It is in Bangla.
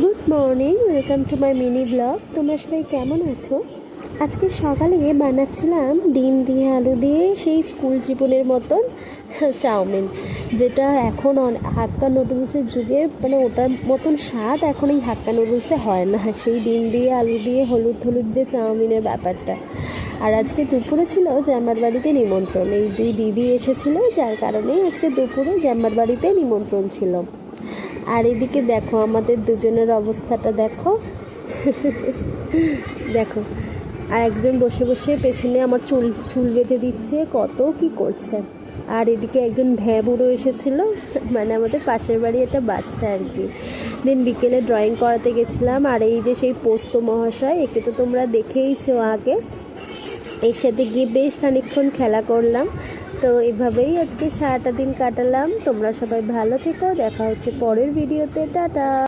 Good morning, welcome to my mini blog. তোমরা সবাই কেমন আছো? আজকে সকালে বানাচ্ছিলাম ডিম দিয়ে আলু দিয়ে সেই স্কুল জীবনের মতন চাউমিন, যেটা এখন হাক্কা নুডলসের যুগে মানে ওটার মতন স্বাদ এখন এই হাক্কা নুডলসে হয় না। সেই ডিম দিয়ে আলু দিয়ে হলুদ হলুদ যে চাউমিনের ব্যাপারটা। আর আজকে দুপুরে ছিল জামার বাড়িতে নিমন্ত্রণ, এই দুই দিদি এসেছিলো, যার কারণে আজকে দুপুরে জামার বাড়িতে নিমন্ত্রণ ছিল। আর এদিকে দেখো আমাদের দুজনের অবস্থাটা দেখো দেখো। আর একজন বসে বসে পেছনে আমার চুল বেঁধে দিচ্ছে, কত কি করছে। আর এদিকে একজন বুড়ো এসেছিল, মানে আমাদের পাশের বাড়ি একটা বাচ্চা আর কি। দিন বিকেলে ড্রয়িং করাতে গেছিলাম। আর এই যে সেই পোস্ত মহাশয়, একে তো তোমরা দেখেইছো আগে। এর সাথে গিয়ে বেশ খানিকক্ষণ খেলা করলাম। তো এভাবেই আজকে সারাটা দিন কাটালাম। তোমরা সবাই ভালো থেকো, দেখা হচ্ছে পরের ভিডিওতে। টাটা।